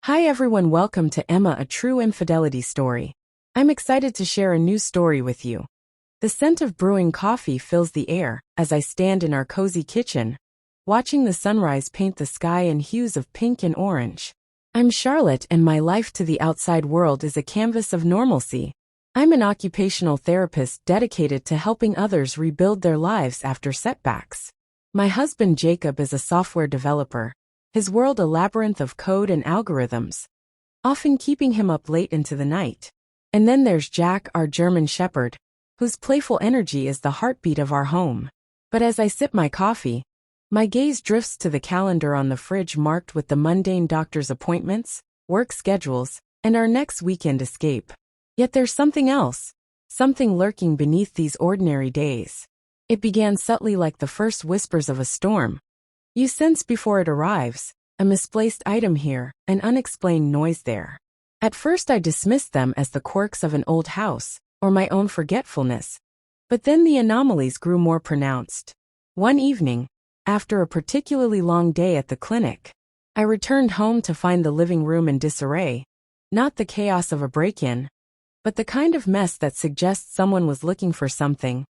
Hi everyone, welcome to Emma, a true infidelity story. I'm excited to share a new story with you. The scent of brewing coffee fills the air as I stand in our cozy kitchen, watching the sunrise paint the sky in hues of pink and orange. I'm Charlotte, and my life to the outside world is a canvas of normalcy. I'm an occupational therapist dedicated to helping others rebuild their lives after setbacks. My husband Jacob is a software developer, his world a labyrinth of code and algorithms, often keeping him up late into the night. And then there's Jack, our German shepherd, whose playful energy is the heartbeat of our home. But as I sip my coffee, my gaze drifts to the calendar on the fridge marked with the mundane doctor's appointments, work schedules, and our next weekend escape. Yet there's something else, something lurking beneath these ordinary days. It began subtly, like the first whispers of a storm. You sense before it arrives, a misplaced item here, an unexplained noise there. At first I dismissed them as the quirks of an old house, or my own forgetfulness. But then the anomalies grew more pronounced. One evening, after a particularly long day at the clinic, I returned home to find the living room in disarray. Not the chaos of a break-in, but the kind of mess that suggests someone was looking for something,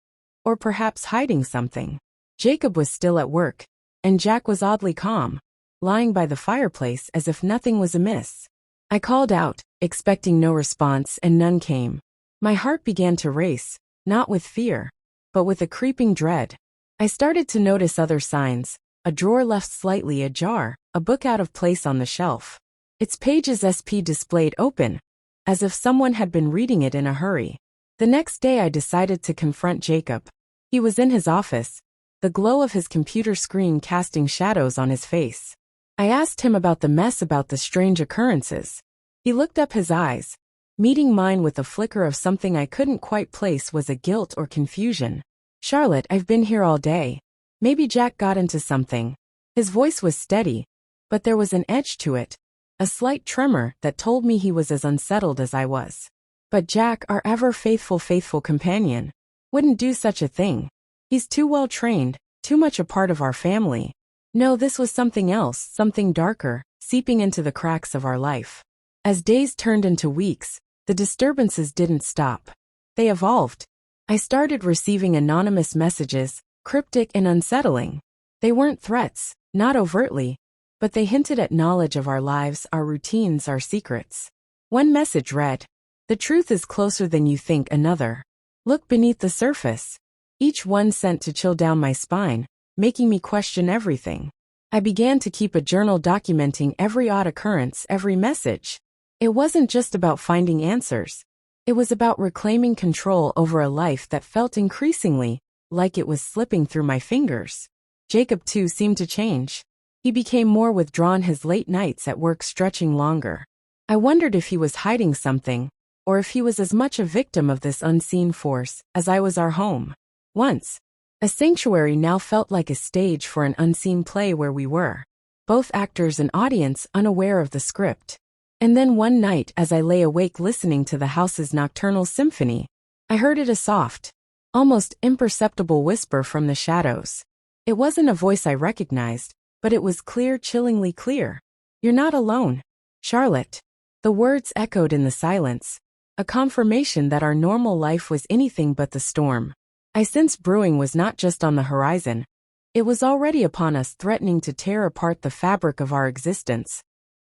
or perhaps hiding something. Jacob was still at work, and Jack was oddly calm, lying by the fireplace as if nothing was amiss. I called out, expecting no response, and none came. My heart began to race, not with fear, but with a creeping dread. I started to notice other signs: a drawer left slightly ajar, a book out of place on the shelf, its pages displayed open, as if someone had been reading it in a hurry. The next day I decided to confront Jacob. He was in his office, the glow of his computer screen casting shadows on his face. I asked him about the mess, about the strange occurrences. He looked up, his eyes meeting mine with a flicker of something I couldn't quite place. Was it guilt or confusion? Charlotte, I've been here all day. Maybe Jack got into something. His voice was steady, but there was an edge to it, a slight tremor that told me he was as unsettled as I was. But Jack, our ever faithful companion, wouldn't do such a thing. He's too well trained, too much a part of our family. No, this was something else, something darker, seeping into the cracks of our life. As days turned into weeks, the disturbances didn't stop. They evolved. I started receiving anonymous messages, cryptic and unsettling. They weren't threats, not overtly, but they hinted at knowledge of our lives, our routines, our secrets. One message read, "The truth is closer than you think." Another, "Look beneath the surface." Each one sent to chill down my spine, making me question everything. I began to keep a journal documenting every odd occurrence, every message. It wasn't just about finding answers. It was about reclaiming control over a life that felt increasingly like it was slipping through my fingers. Jacob, too, seemed to change. He became more withdrawn, his late nights at work stretching longer. I wondered if he was hiding something, or if he was as much a victim of this unseen force as I was. Our home, once a sanctuary, now felt like a stage for an unseen play where we were, both actors and audience, unaware of the script. And then one night, as I lay awake listening to the house's nocturnal symphony, I heard it, a soft, almost imperceptible whisper from the shadows. It wasn't a voice I recognized, but it was clear, chillingly clear. "You're not alone, Charlotte." The words echoed in the silence, a confirmation that our normal life was anything but the storm. I sensed brewing was not just on the horizon. It was already upon us, threatening to tear apart the fabric of our existence.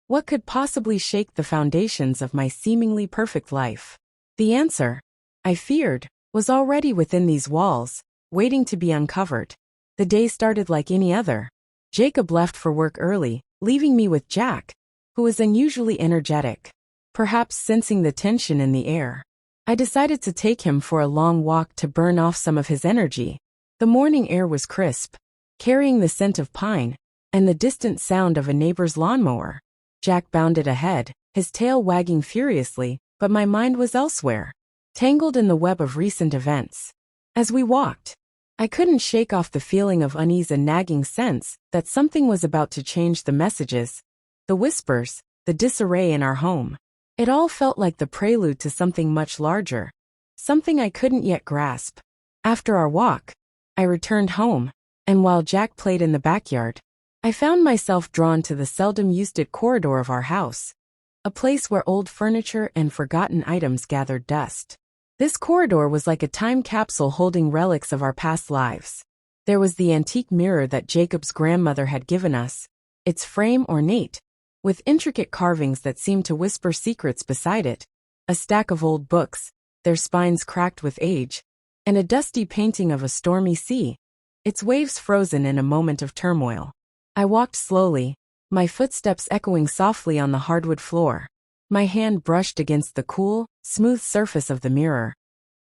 What could possibly shake the foundations of my seemingly perfect life? The answer, I feared, was already within these walls, waiting to be uncovered. The day started like any other. Jacob left for work early, leaving me with Jack, who was unusually energetic. Perhaps sensing the tension in the air, I decided to take him for a long walk to burn off some of his energy. The morning air was crisp, carrying the scent of pine and the distant sound of a neighbor's lawnmower. Jack bounded ahead, his tail wagging furiously, but my mind was elsewhere, tangled in the web of recent events. As we walked, I couldn't shake off the feeling of unease, a nagging sense that something was about to change. The messages, the whispers, the disarray in our home. It all felt like the prelude to something much larger, something I couldn't yet grasp. After our walk, I returned home, and while Jack played in the backyard, I found myself drawn to the seldom used corridor of our house. a place where old furniture and forgotten items gathered dust. This corridor was like a time capsule holding relics of our past lives. There was the antique mirror that Jacob's grandmother had given us, its frame ornate, with intricate carvings that seemed to whisper secrets beside it, a stack of old books, their spines cracked with age, and a dusty painting of a stormy sea, its waves frozen in a moment of turmoil. I walked slowly, my footsteps echoing softly on the hardwood floor. My hand brushed against the cool, smooth surface of the mirror,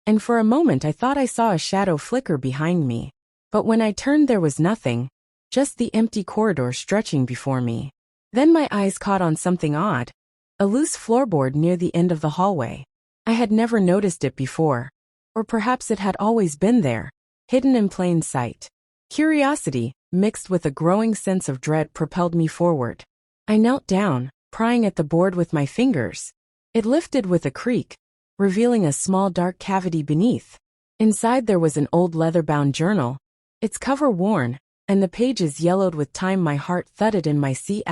and for a moment I thought I saw a shadow flicker behind me. But when I turned there was nothing, just the empty corridor stretching before me. Then my eyes caught on something odd, a loose floorboard near the end of the hallway. I had never noticed it before, or perhaps it had always been there, hidden in plain sight. Curiosity, mixed with a growing sense of dread, propelled me forward. I knelt down, prying at the board with my fingers. It lifted with a creak, revealing a small dark cavity beneath. Inside there was an old leather-bound journal, its cover worn, and the pages yellowed with time. My heart thudded in my C********T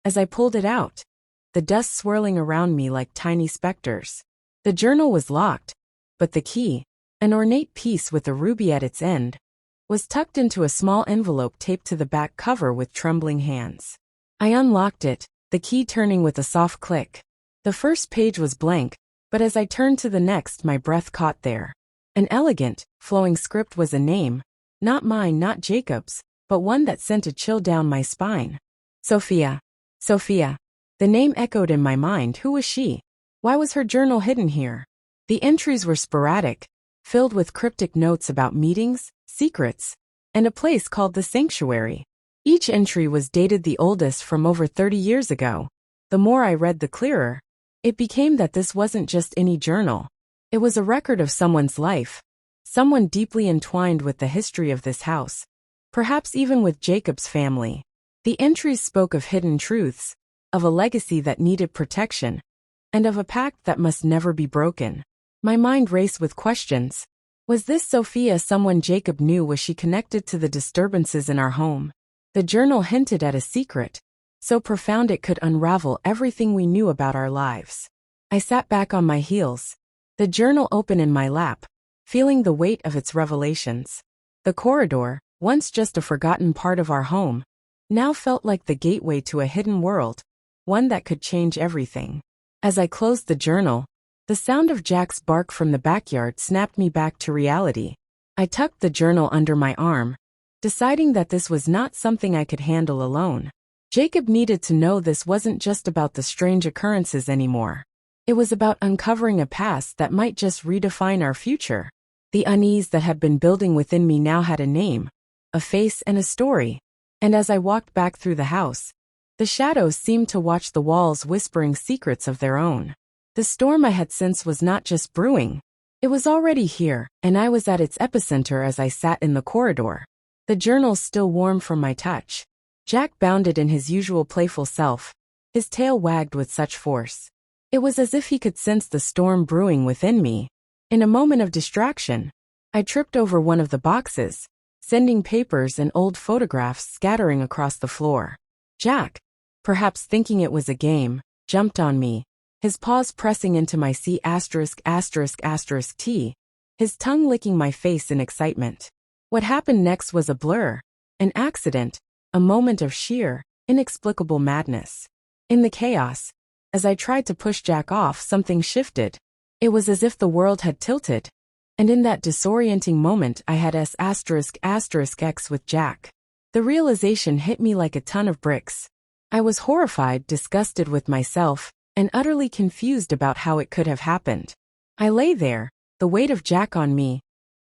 as I pulled it out, the dust swirling around me like tiny specters. The journal was locked, but the key, an ornate piece with a ruby at its end, was tucked into a small envelope taped to the back cover with trembling hands. I unlocked it, the key turning with a soft click. The first page was blank, but as I turned to the next my breath caught there. An elegant, flowing script was a name, not mine, not Jacob's, but one that sent a chill down my spine. Sophia. Sophia. The name echoed in my mind. Who was she? Why was her journal hidden here? The entries were sporadic, filled with cryptic notes about meetings, secrets, and a place called the Sanctuary. Each entry was dated, the oldest from over 30 years ago. The more I read, the clearer it became that this wasn't just any journal. It was a record of someone's life, someone deeply entwined with the history of this house, perhaps even with Jacob's family. The entries spoke of hidden truths, of a legacy that needed protection, and of a pact that must never be broken. My mind raced with questions. Was this Sophia someone Jacob knew? Was she connected to the disturbances in our home? The journal hinted at a secret, so profound it could unravel everything we knew about our lives. I sat back on my heels, the journal open in my lap, feeling the weight of its revelations. The corridor, once just a forgotten part of our home, now felt like the gateway to a hidden world, one that could change everything. As I closed the journal, the sound of Jack's bark from the backyard snapped me back to reality. I tucked the journal under my arm, deciding that this was not something I could handle alone. Jacob needed to know this wasn't just about the strange occurrences anymore. It was about uncovering a past that might just redefine our future. The unease that had been building within me now had a name, a face, and a story. And as I walked back through the house, the shadows seemed to watch the walls, whispering secrets of their own. The storm I had sensed was not just brewing. It was already here, and I was at its epicenter as I sat in the corridor. The journal still warm from my touch. Jack bounded in his usual playful self, his tail wagged with such force. It was as if he could sense the storm brewing within me. In a moment of distraction, I tripped over one of the boxes, sending papers and old photographs scattering across the floor. Jack, perhaps thinking it was a game, jumped on me, his paws pressing into my C*******T, his tongue licking my face in excitement. What happened next was a blur, an accident, a moment of sheer, inexplicable madness. In the chaos, as I tried to push Jack off, something shifted. It was as if the world had tilted, and in that disorienting moment I had S***X with Jack. The realization hit me like a ton of bricks. I was horrified, disgusted with myself, and utterly confused about how it could have happened. I lay there, the weight of Jack on me,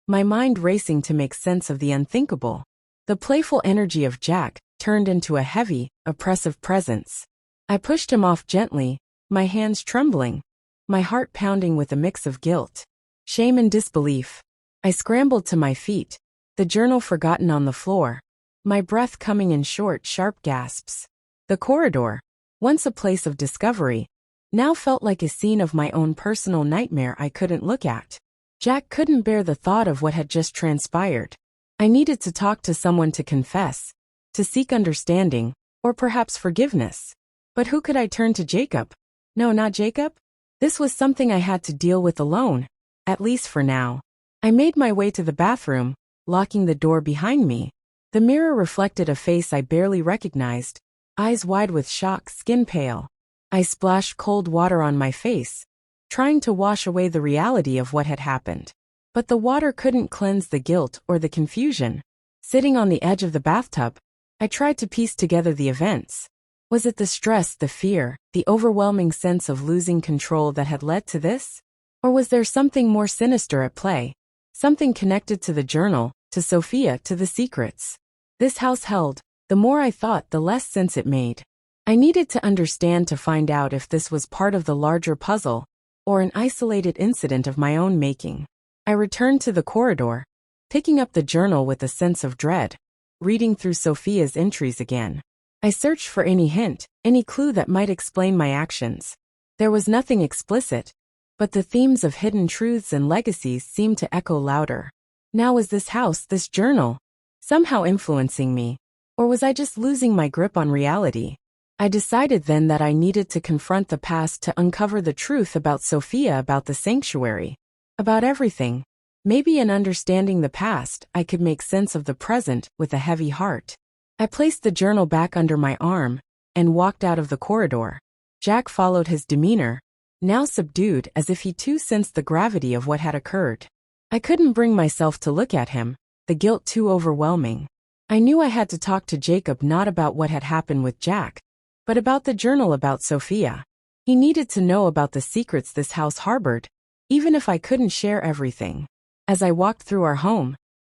my mind racing to make sense of the unthinkable. The playful energy of Jack turned into a heavy, oppressive presence. I pushed him off gently, my hands trembling, my heart pounding with a mix of guilt, shame, and disbelief. I scrambled to my feet, the journal forgotten on the floor, my breath coming in short, sharp gasps. The corridor, once a place of discovery, now felt like a scene of my own personal nightmare I couldn't look at. Jack couldn't bear the thought of what had just transpired. I needed to talk to someone, to confess, to seek understanding, or perhaps forgiveness. But who could I turn to? Jacob? No, not Jacob. This was something I had to deal with alone, at least for now. I made my way to the bathroom, locking the door behind me. The mirror reflected a face I barely recognized, eyes wide with shock, skin pale. I splashed cold water on my face, trying to wash away the reality of what had happened. But the water couldn't cleanse the guilt or the confusion. Sitting on the edge of the bathtub, I tried to piece together the events. Was it the stress, the fear, the overwhelming sense of losing control that had led to this? Or was there something more sinister at play? Something connected to the journal, to Sophia, to the secrets this house held. The more I thought, the less sense it made. I needed to understand to find out if this was part of the larger puzzle, or an isolated incident of my own making. I returned to the corridor, picking up the journal with a sense of dread, reading through Sophia's entries again. I searched for any hint, any clue that might explain my actions. There was nothing explicit, but the themes of hidden truths and legacies seemed to echo louder. Now was this house, this journal, somehow influencing me? Or was I just losing my grip on reality? I decided then that I needed to confront the past to uncover the truth about Sophia, about the sanctuary, about everything. Maybe in understanding the past, I could make sense of the present with a heavy heart. I placed the journal back under my arm and walked out of the corridor. Jack followed, his demeanor now subdued, as if he too sensed the gravity of what had occurred. I couldn't bring myself to look at him, the guilt too overwhelming. I knew I had to talk to Jacob, not about what had happened with Jack, but about the journal, about Sophia. He needed to know about the secrets this house harbored, even if I couldn't share everything. As I walked through our home,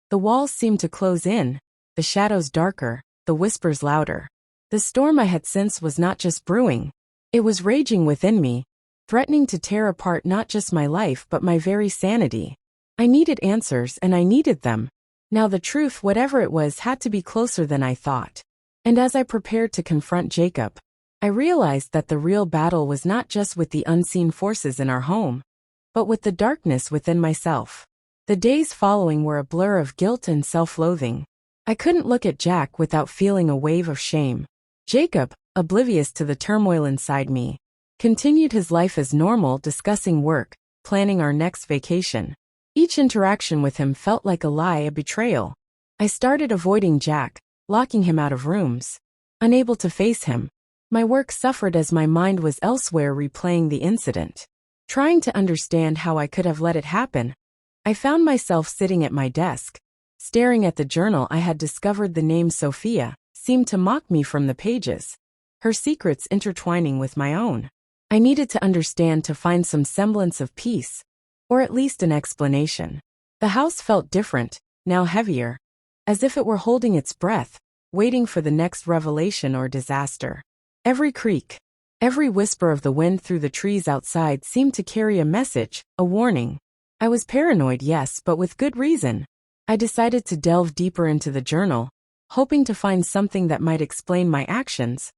the walls seemed to close in, the shadows darker, the whispers louder. The storm I had sensed was not just brewing, it was raging within me, threatening to tear apart not just my life but my very sanity. I needed answers, and I needed them. Now the truth, whatever it was, had to be closer than I thought. And as I prepared to confront Jacob, I realized that the real battle was not just with the unseen forces in our home, but with the darkness within myself. The days following were a blur of guilt and self-loathing. I couldn't look at Jack without feeling a wave of shame. Jacob, oblivious to the turmoil inside me, continued his life as normal, discussing work, planning our next vacation. Each interaction with him felt like a lie, a betrayal. I started avoiding Jack, locking him out of rooms. Unable to face him, my work suffered as my mind was elsewhere, replaying the incident. Trying to understand how I could have let it happen, I found myself sitting at my desk, staring at the journal. I had discovered the name Sophia seemed to mock me from the pages, her secrets intertwining with my own. I needed to understand to find some semblance of peace, or at least an explanation. The house felt different, now heavier, as if it were holding its breath, waiting for the next revelation or disaster. Every creak, every whisper of the wind through the trees outside seemed to carry a message, a warning. I was paranoid, yes, but with good reason. I decided to delve deeper into the journal, hoping to find something that might explain my actions,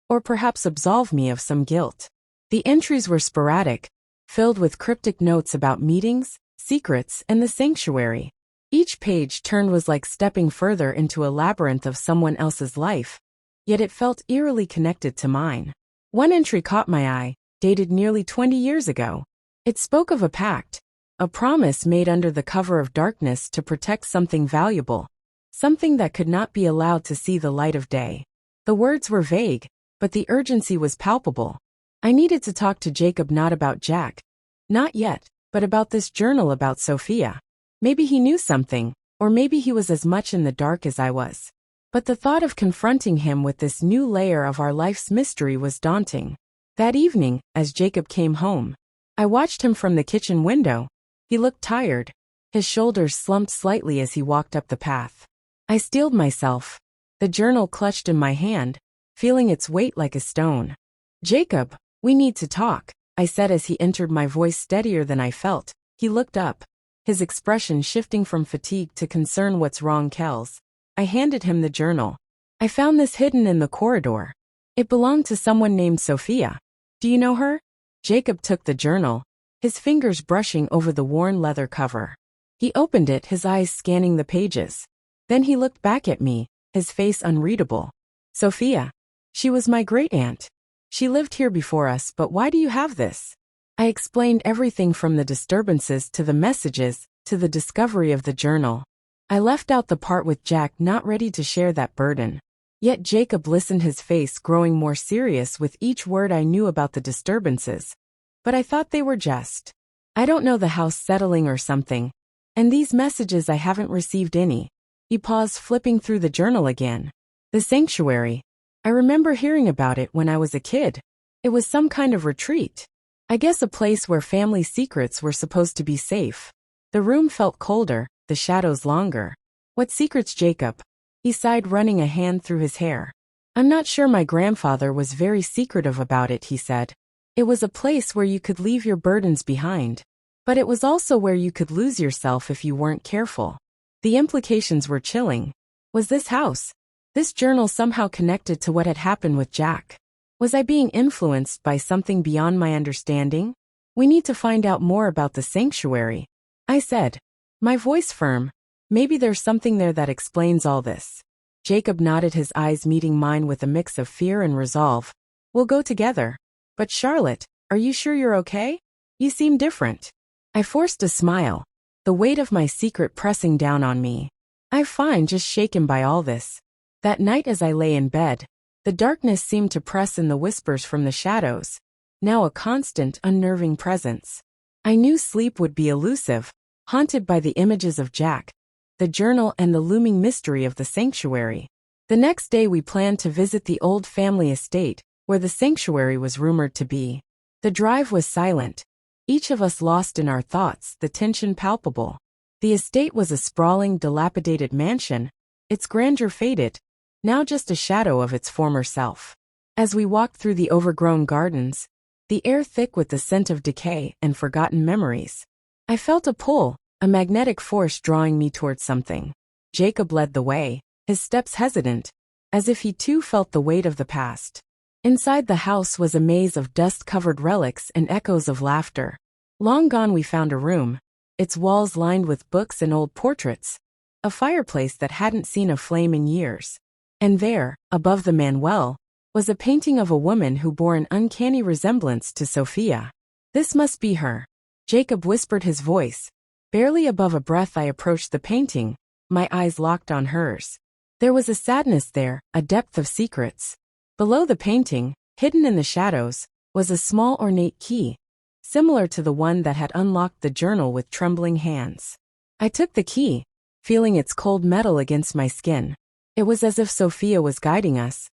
or perhaps absolve me of some guilt. The entries were sporadic, filled with cryptic notes about meetings, secrets, and the sanctuary. Each page turned was like stepping further into a labyrinth of someone else's life, yet it felt eerily connected to mine. One entry caught my eye, dated nearly 20 years ago. It spoke of a pact, a promise made under the cover of darkness to protect something valuable, something that could not be allowed to see the light of day. The words were vague, but the urgency was palpable. I needed to talk to Jacob, not about Jack, not yet, but about this journal, about Sophia. Maybe he knew something, or maybe he was as much in the dark as I was. But the thought of confronting him with this new layer of our life's mystery was daunting. That evening, as Jacob came home, I watched him from the kitchen window. He looked tired, his shoulders slumped slightly as he walked up the path. I steeled myself, the journal clutched in my hand, feeling its weight like a stone. "Jacob, we need to talk," I said as he entered, my voice steadier than I felt. He looked up, his expression shifting from fatigue to concern. "What's wrong, Kels?" I handed him the journal. "I found this hidden in the corridor. It belonged to someone named Sophia. Do you know her?" Jacob took the journal, his fingers brushing over the worn leather cover. He opened it, his eyes scanning the pages. Then he looked back at me, his face unreadable. "Sophia. She was my great-aunt. She lived here before us, but why do you have this? I explained everything from the disturbances to the messages to the discovery of the journal. I left out the part with Jack not ready to share that burden. Yet Jacob listened, his face growing more serious with each word. I knew about the disturbances, but I thought they were just, I don't know, the house settling or something. And these messages, I haven't received any. He paused, flipping through the journal again. The sanctuary. I remember hearing about it when I was a kid. It was some kind of retreat. I guess a place where family secrets were supposed to be safe. The room felt colder, the shadows longer. What secrets, Jacob? He sighed, running a hand through his hair. I'm not sure. My grandfather was very secretive about it, he said. It was a place where you could leave your burdens behind. But it was also where you could lose yourself if you weren't careful. The implications were chilling. Was this house, this journal, somehow connected to what had happened with Jack? Was I being influenced by something beyond my understanding? We need to find out more about the sanctuary, I said, my voice firm. Maybe there's something there that explains all this. Jacob nodded, his eyes meeting mine with a mix of fear and resolve. We'll go together. But Charlotte, are you sure you're okay? You seem different. I forced a smile, the weight of my secret pressing down on me. I'm fine, just shaken by all this. That night as I lay in bed, the darkness seemed to press in, the whispers from the shadows, now a constant, unnerving presence. I knew sleep would be elusive, haunted by the images of Jack, the journal, and the looming mystery of the sanctuary. The next day we planned to visit the old family estate, where the sanctuary was rumored to be. The drive was silent, each of us lost in our thoughts, the tension palpable. The estate was a sprawling, dilapidated mansion, its grandeur faded, now just a shadow of its former self. As we walked through the overgrown gardens, the air thick with the scent of decay and forgotten memories, I felt a pull, a magnetic force drawing me towards something. Jacob led the way, his steps hesitant, as if he too felt the weight of the past. Inside the house was a maze of dust-covered relics and echoes of laughter. Long gone, we found a room, its walls lined with books and old portraits, a fireplace that hadn't seen a flame in years. And there, above the Manuel, was a painting of a woman who bore an uncanny resemblance to Sophia. This must be her, Jacob whispered, his voice. Barely above a breath I approached the painting, my eyes locked on hers. There was a sadness there, a depth of secrets. Below the painting, hidden in the shadows, was a small ornate key, similar to the one that had unlocked the journal with trembling hands. I took the key, feeling its cold metal against my skin. It was as if Sophia was guiding us,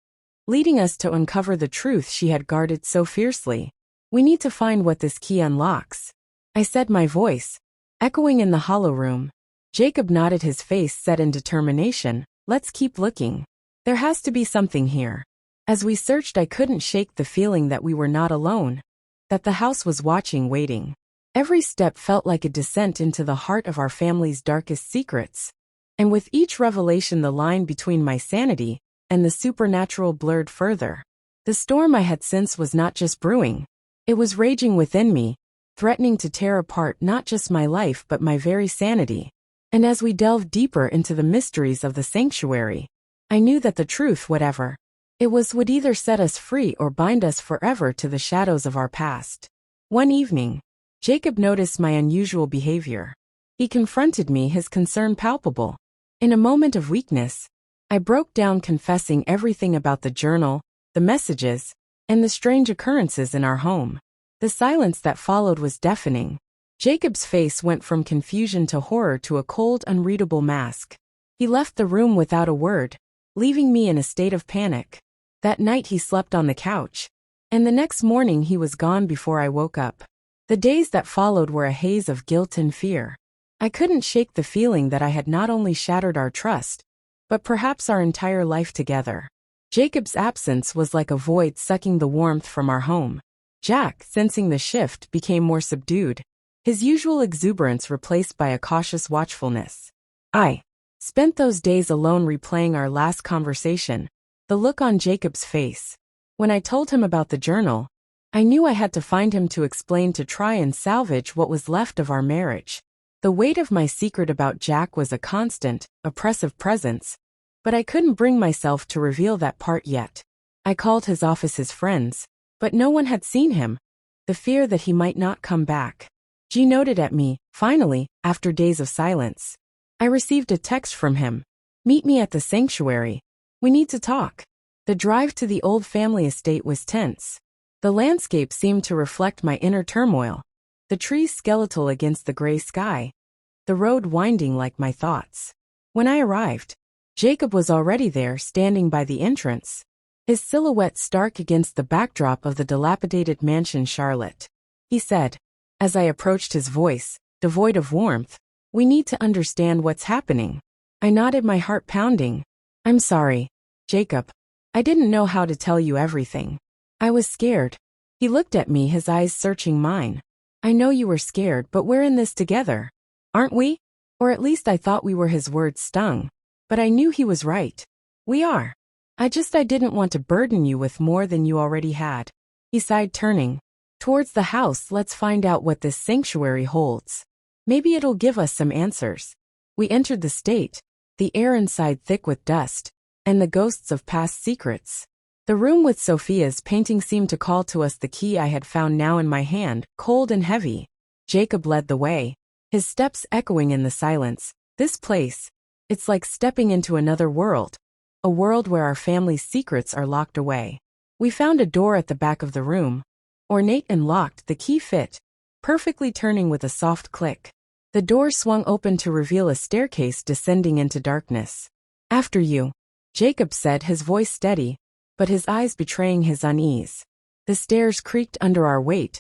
leading us to uncover the truth she had guarded so fiercely. We need to find what this key unlocks, I said, my voice echoing in the hollow room. Jacob nodded, his face set in determination. Let's keep looking. There has to be something here. As we searched, I couldn't shake the feeling that we were not alone, that the house was watching, waiting. Every step felt like a descent into the heart of our family's darkest secrets. And with each revelation, the line between my sanity and the supernatural blurred further. The storm I had sensed was not just brewing. It was raging within me, threatening to tear apart not just my life but my very sanity. And as we delved deeper into the mysteries of the sanctuary, I knew that the truth, whatever it was, would either set us free or bind us forever to the shadows of our past. One evening, Jacob noticed my unusual behavior. He confronted me, his concern palpable. In a moment of weakness, I broke down, confessing everything about the journal, the messages, and the strange occurrences in our home. The silence that followed was deafening. Jacob's face went from confusion to horror to a cold, unreadable mask. He left the room without a word, leaving me in a state of panic. That night he slept on the couch, and the next morning he was gone before I woke up. The days that followed were a haze of guilt and fear. I couldn't shake the feeling that I had not only shattered our trust, but perhaps our entire life together. Jacob's absence was like a void sucking the warmth from our home. Jack, sensing the shift, became more subdued, his usual exuberance replaced by a cautious watchfulness. I spent those days alone, replaying our last conversation, the look on Jacob's face. When I told him about the journal, I knew I had to find him to explain, to try and salvage what was left of our marriage. The weight of my secret about Jack was a constant, oppressive presence, but I couldn't bring myself to reveal that part yet. I called his office, his friends, But no one had seen him. The fear that he might not come back. G noted at me, finally, after days of silence. I received a text from him. Meet me at the sanctuary. We need to talk. The drive to the old family estate was tense. The landscape seemed to reflect my inner turmoil. The trees skeletal against the gray sky. The road winding like my thoughts. When I arrived, Jacob was already there, standing by the entrance. His silhouette stark against the backdrop of the dilapidated mansion Charlotte. He said, as I approached, his voice, devoid of warmth, "We need to understand what's happening." I nodded, my heart pounding. "I'm sorry, Jacob. I didn't know how to tell you everything. I was scared." He looked at me, his eyes searching mine. "I know you were scared, but we're in this together. Aren't we?" Or at least I thought we were. His words stung. But I knew he was right. We are. I didn't want to burden you with more than you already had. He sighed, turning towards the house. "Let's find out what this sanctuary holds. Maybe it'll give us some answers." We entered the state, the air inside thick with dust, and the ghosts of past secrets. The room with Sophia's painting seemed to call to us, the key I had found now in my hand, cold and heavy. Jacob led the way, his steps echoing in the silence. "This place, it's like stepping into another world. A world where our family's secrets are locked away." We found a door at the back of the room. Ornate and locked, the key fit perfectly, turning with a soft click. The door swung open to reveal a staircase descending into darkness. "After you," Jacob said, his voice steady, but his eyes betraying his unease. The stairs creaked under our weight,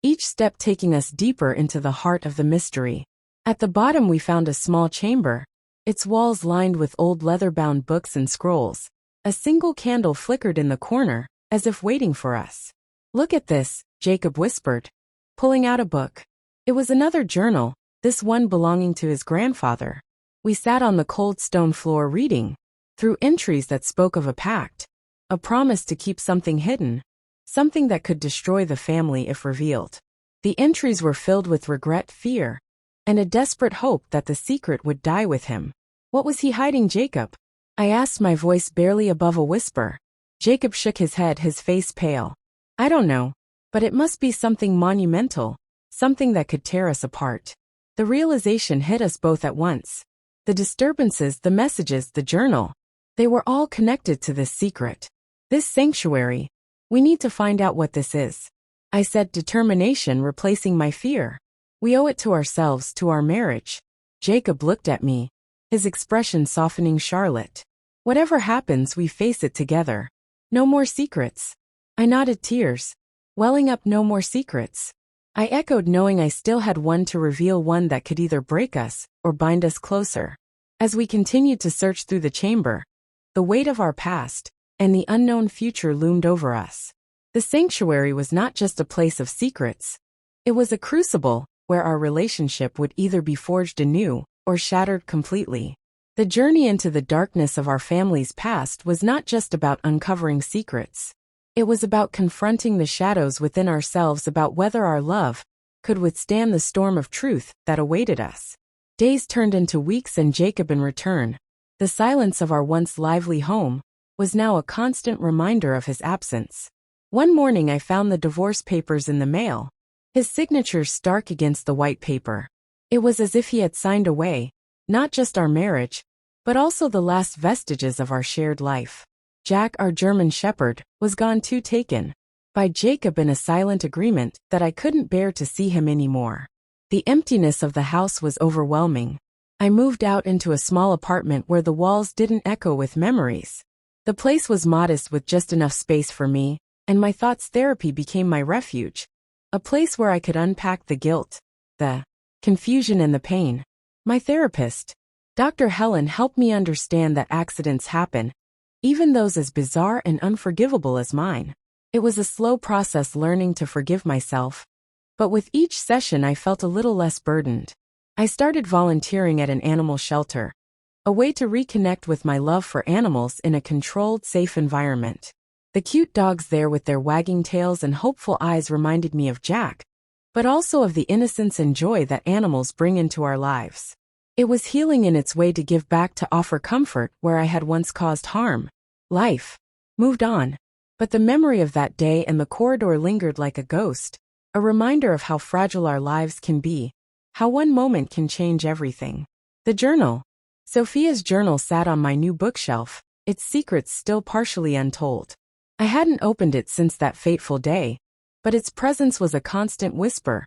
each step taking us deeper into the heart of the mystery. At the bottom we found a small chamber, its walls lined with old leather-bound books and scrolls. A single candle flickered in the corner, as if waiting for us. "Look at this," Jacob whispered, pulling out a book. It was another journal, this one belonging to his grandfather. We sat on the cold stone floor reading, through entries that spoke of a pact, a promise to keep something hidden, something that could destroy the family if revealed. The entries were filled with regret, fear, and a desperate hope that the secret would die with him. What was he hiding, Jacob? I asked, my voice barely above a whisper. Jacob shook his head, his face pale. "I don't know, but it must be something monumental, something that could tear us apart." The realization hit us both at once. The disturbances, the messages, the journal, they were all connected to this secret. This sanctuary. We need to find out what this is, I said, determination replacing my fear. We owe it to ourselves, to our marriage. Jacob looked at me, his expression softening. "Charlotte, whatever happens, we face it together. No more secrets." I nodded, tears welling up. "No more secrets." I echoed, knowing I still had one to reveal, one that could either break us or bind us closer. As we continued to search through the chamber, the weight of our past and the unknown future loomed over us. The sanctuary was not just a place of secrets. It was a crucible where our relationship would either be forged anew or shattered completely. The journey into the darkness of our family's past was not just about uncovering secrets. It was about confronting the shadows within ourselves, about whether our love could withstand the storm of truth that awaited us. Days turned into weeks, and Jacob, in return, the silence of our once lively home, was now a constant reminder of his absence. One morning I found the divorce papers in the mail, his signature stark against the white paper. It was as if he had signed away, not just our marriage, but also the last vestiges of our shared life. Jack, our German shepherd, was gone too, taken by Jacob in a silent agreement that I couldn't bear to see him anymore. The emptiness of the house was overwhelming. I moved out into a small apartment where the walls didn't echo with memories. The place was modest, with just enough space for me, and my thoughts. Therapy became my refuge, a place where I could unpack the guilt, the confusion, and the pain. My therapist, Dr. Helen, helped me understand that accidents happen, even those as bizarre and unforgivable as mine. It was a slow process, learning to forgive myself, but with each session I felt a little less burdened. I started volunteering at an animal shelter, a way to reconnect with my love for animals in a controlled, safe environment. The cute dogs there with their wagging tails and hopeful eyes reminded me of Jack, but also of the innocence and joy that animals bring into our lives. It was healing in its way to give back, to offer comfort where I had once caused harm. Life moved on, But the memory of that day and the corridor lingered like a ghost, a reminder of how fragile our lives can be, how one moment can change everything. The journal. Sophia's journal sat on my new bookshelf, its secrets still partially untold. I hadn't opened it since that fateful day, but its presence was a constant whisper,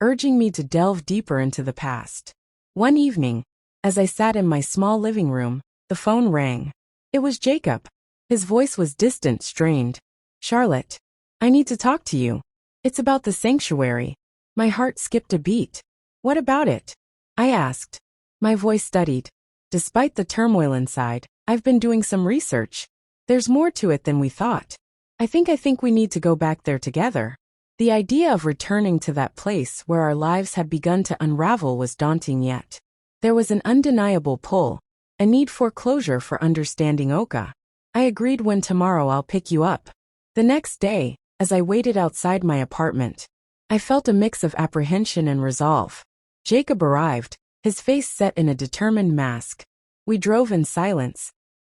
urging me to delve deeper into the past. One evening, as I sat in my small living room, the phone rang. It was Jacob. His voice was distant, strained. "Charlotte, I need to talk to you. It's about the sanctuary." My heart skipped a beat. "What about it?" I asked. My voice steadied. "Despite the turmoil inside, I've been doing some research. There's more to it than we thought. I think we need to go back there together." The idea of returning to that place where our lives had begun to unravel was daunting yet. There was an undeniable pull, a need for closure for understanding Oka. I agreed. "When tomorrow I'll pick you up." The next day, as I waited outside my apartment, I felt a mix of apprehension and resolve. Jacob arrived, his face set in a determined mask. We drove in silence,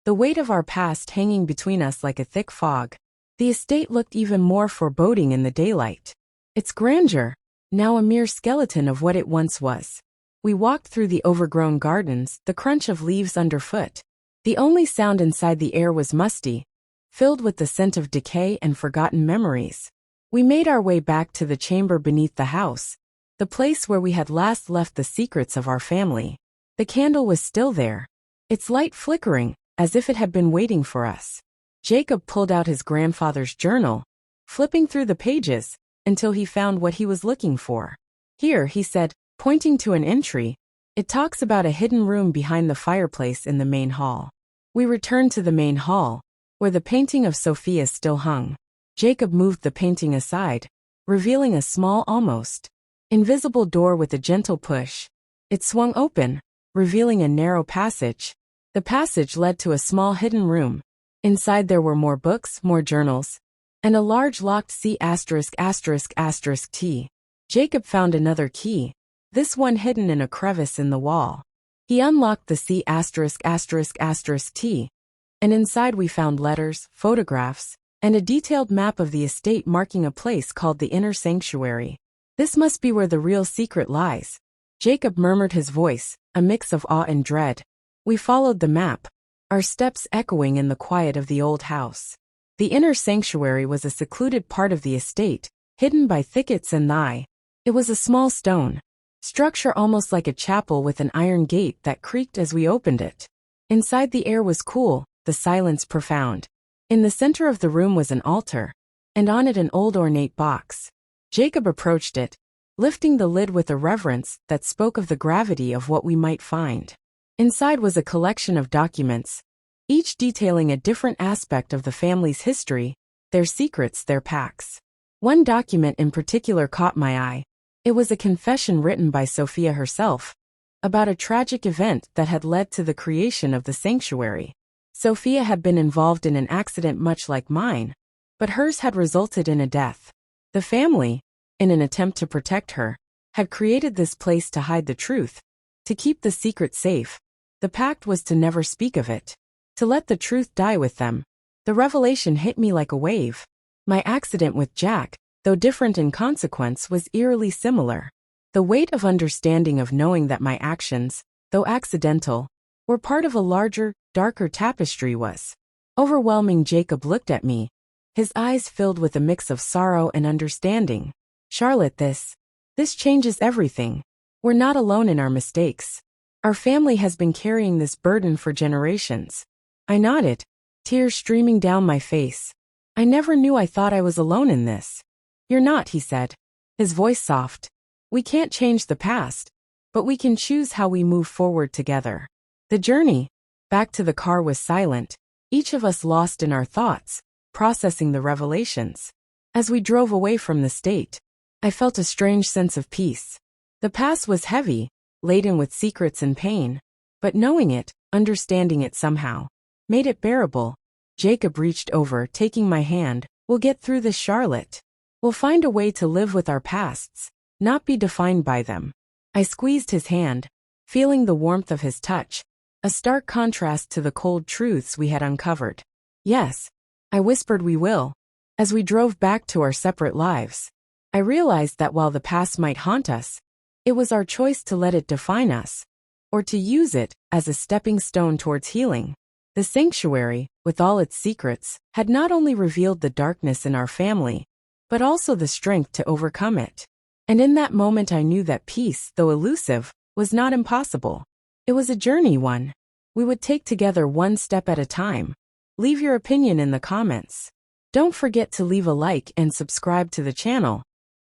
the weight of our past hanging between us like a thick fog. The estate looked even more foreboding in the daylight. Its grandeur, now a mere skeleton of what it once was. We walked through the overgrown gardens, the crunch of leaves underfoot. The only sound inside the air was musty, filled with the scent of decay and forgotten memories. We made our way back to the chamber beneath the house, the place where we had last left the secrets of our family. The candle was still there, its light flickering, as if it had been waiting for us. Jacob pulled out his grandfather's journal, flipping through the pages, until he found what he was looking for. "Here," he said, pointing to an entry. "It talks about a hidden room behind the fireplace in the main hall." We returned to the main hall, where the painting of Sophia still hung. Jacob moved the painting aside, revealing a small, almost invisible door with a gentle push. It swung open, revealing a narrow passage. The passage led to a small hidden room. Inside there were more books, more journals, and a large locked C*******T. Jacob found another key, this one hidden in a crevice in the wall. He unlocked the C******T, and inside we found letters, photographs, and a detailed map of the estate marking a place called the Inner Sanctuary. "This must be where the real secret lies," Jacob murmured, his voice a mix of awe and dread. We followed the map, our steps echoing in the quiet of the old house. The Inner Sanctuary was a secluded part of the estate, hidden by thickets and thy. It was a small stone structure almost like a chapel with an iron gate that creaked as we opened it. Inside the air was cool, the silence profound. In the center of the room was an altar, and on it an old ornate box. Jacob approached it, lifting the lid with a reverence that spoke of the gravity of what we might find. Inside was a collection of documents, each detailing a different aspect of the family's history, their secrets, their pacts. One document in particular caught my eye. It was a confession written by Sophia herself, about a tragic event that had led to the creation of the sanctuary. Sophia had been involved in an accident much like mine, but hers had resulted in a death. The family, in an attempt to protect her, had created this place to hide the truth, to keep the secret safe. The pact was to never speak of it, to let the truth die with them. The revelation hit me like a wave. My accident with Jack, though different in consequence, was eerily similar. The weight of understanding of knowing that my actions, though accidental, were part of a larger, darker tapestry was overwhelming. Jacob looked at me, his eyes filled with a mix of sorrow and understanding. "Charlotte, this changes everything. We're not alone in our mistakes. Our family has been carrying this burden for generations." I nodded, tears streaming down my face. "I never knew. I thought I was alone in this." "You're not," he said, his voice soft. "We can't change the past, but we can choose how we move forward together." The journey back to the car was silent, each of us lost in our thoughts, processing the revelations. As we drove away from the state, I felt a strange sense of peace. The past was heavy, laden with secrets and pain, but knowing it, understanding it somehow, made it bearable. Jacob reached over, taking my hand. "We'll get through this, Charlotte. We'll find a way to live with our pasts, not be defined by them." I squeezed his hand, feeling the warmth of his touch, a stark contrast to the cold truths we had uncovered. "Yes, I whispered we will. As we drove back to our separate lives, I realized that while the past might haunt us, it was our choice to let it define us, or to use it as a stepping stone towards healing. The sanctuary, with all its secrets, had not only revealed the darkness in our family, but also the strength to overcome it. And in that moment I knew that peace, though elusive, was not impossible. It was a journey one we would take together one step at a time. Leave your opinion in the comments. Don't forget to leave a like and subscribe to the channel